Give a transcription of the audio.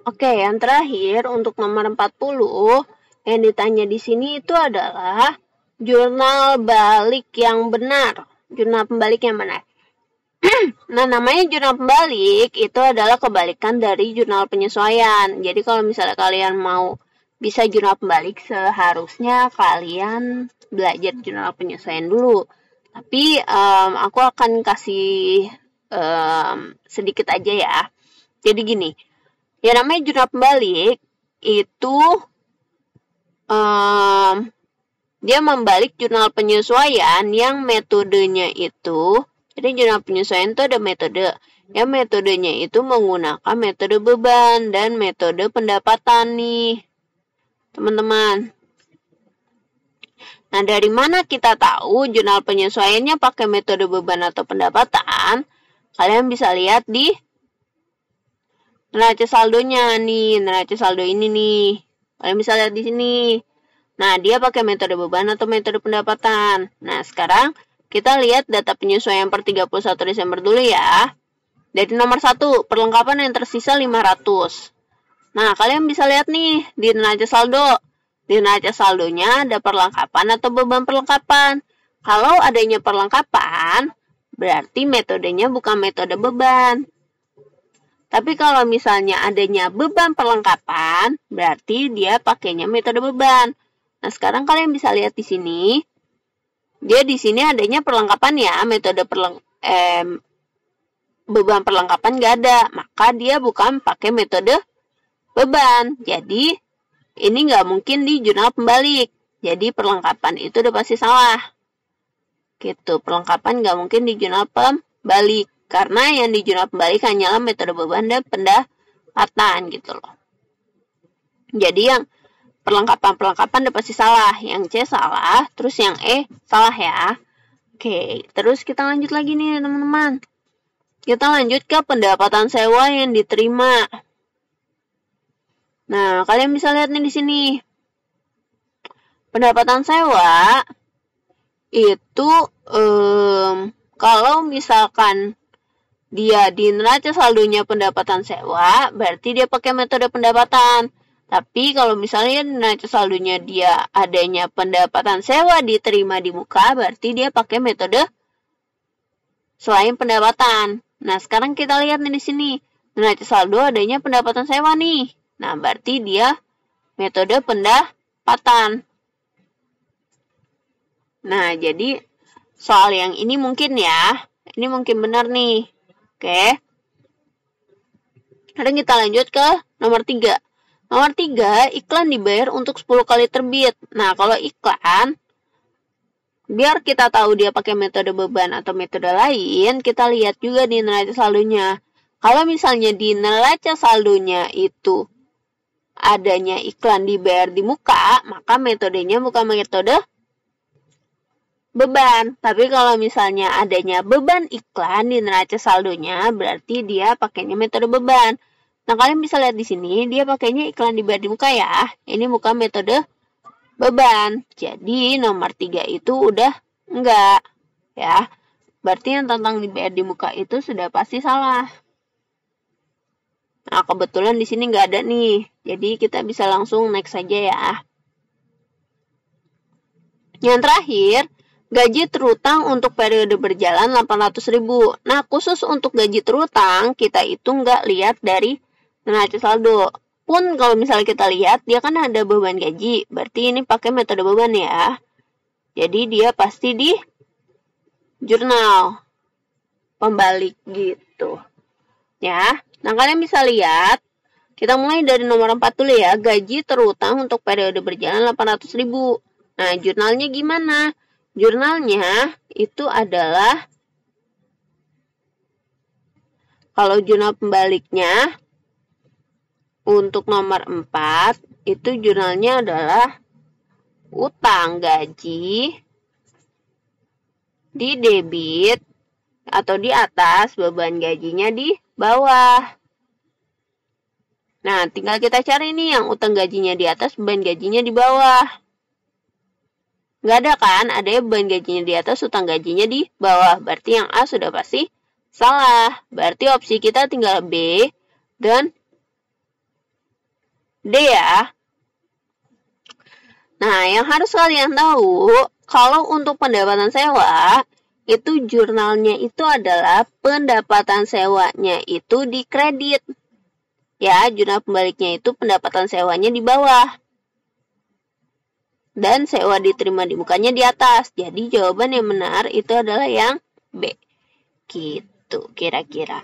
Oke, yang terakhir untuk nomor 40 yang ditanya di sini itu adalah jurnal balik yang benar. Jurnal pembalik yang benar. Nah, namanya jurnal pembalik itu adalah kebalikan dari jurnal penyesuaian. Jadi kalau misalnya kalian mau bisa jurnal pembalik, seharusnya kalian belajar jurnal penyesuaian dulu. Tapi aku akan kasih sedikit aja ya. Jadi gini, ya namanya jurnal pembalik itu dia membalik jurnal penyesuaian yang metodenya itu, jadi jurnal penyesuaian itu ada metode. Yang metodenya itu menggunakan metode beban dan metode pendapatan nih, teman-teman. Nah, dari mana kita tahu jurnal penyesuaiannya pakai metode beban atau pendapatan? Kalian bisa lihat di neraca saldonya nih, neraca saldo ini nih. Kalian bisa lihat di sini. Nah, dia pakai metode beban atau metode pendapatan. Nah, sekarang kita lihat data penyesuaian per 31 Desember dulu ya. Dari nomor 1, perlengkapan yang tersisa 500. Nah, kalian bisa lihat nih di neraca saldo. Di neraca saldonya ada perlengkapan atau beban perlengkapan. Kalau adanya perlengkapan, berarti metodenya bukan metode beban. Tapi kalau misalnya adanya beban perlengkapan, berarti dia pakainya metode beban. Nah, sekarang kalian bisa lihat di sini. Dia di sini adanya perlengkapan ya, metode beban perlengkapan nggak ada. Maka dia bukan pakai metode beban. Jadi, ini nggak mungkin di jurnal pembalik. Jadi, perlengkapan itu udah pasti salah. Gitu, perlengkapan nggak mungkin di jurnal pembalik. Karena yang di jurnal pembalik hanyalah metode beban dan pendapatan gitu loh. Jadi yang perlengkapan udah pasti salah. Yang C salah, terus yang E salah ya. Oke, terus kita lanjut lagi nih teman-teman. Kita lanjut ke pendapatan sewa yang diterima. Nah, kalian bisa lihat nih di sini. Pendapatan sewa itu kalau misalkan dia di neraca saldonya pendapatan sewa, berarti dia pakai metode pendapatan. Tapi kalau misalnya neraca saldonya dia adanya pendapatan sewa diterima di muka, berarti dia pakai metode selain pendapatan. Nah, sekarang kita lihat nih di sini. Neraca saldo adanya pendapatan sewa nih. Nah, berarti dia metode pendapatan. Nah, jadi soal yang ini mungkin ya. Ini mungkin benar nih. Oke. Sekarang kita lanjut ke nomor 3. Nomor 3, iklan dibayar untuk 10 kali terbit. Nah, kalau iklan, biar kita tahu dia pakai metode beban atau metode lain, kita lihat juga di neraca saldonya. Kalau misalnya di neraca saldonya itu adanya iklan dibayar di muka, maka metodenya bukan metode beban. Tapi kalau misalnya adanya beban iklan di neraca saldonya, berarti dia pakainya metode beban. Nah, kalian bisa lihat di sini, dia pakainya iklan dibayar di muka ya. Ini bukan metode beban. Jadi, nomor 3 itu udah enggak. Ya, berarti yang tentang dibayar di muka itu sudah pasti salah. Nah, kebetulan di sini enggak ada nih. Jadi, kita bisa langsung next saja ya. Yang terakhir, gaji terutang untuk periode berjalan 800.000. Nah, khusus untuk gaji terutang, kita itu nggak lihat dari neraca saldo. Pun kalau misalnya kita lihat, dia kan ada beban gaji. Berarti ini pakai metode beban ya. Jadi dia pasti di jurnal pembalik gitu. Ya. Nah, kalian bisa lihat. Kita mulai dari nomor 4 dulu ya. Gaji terutang untuk periode berjalan 800.000. Nah, jurnalnya gimana? Jurnalnya itu adalah, kalau jurnal pembaliknya untuk nomor 4 itu jurnalnya adalah utang gaji di debit atau di atas, beban gajinya di bawah. Nah, tinggal kita cari nih yang utang gajinya di atas, beban gajinya di bawah. Nggak ada kan? Ada beban gajinya di atas, utang gajinya di bawah. Berarti yang A sudah pasti salah. Berarti opsi kita tinggal B dan D ya. Nah, yang harus kalian tahu, kalau untuk pendapatan sewa, itu jurnalnya itu adalah pendapatan sewanya itu di kredit. Ya, jurnal pembaliknya itu pendapatan sewanya di bawah. Dan sewa diterima di mukanya di atas. Jadi jawaban yang benar itu adalah yang B. Gitu kira-kira.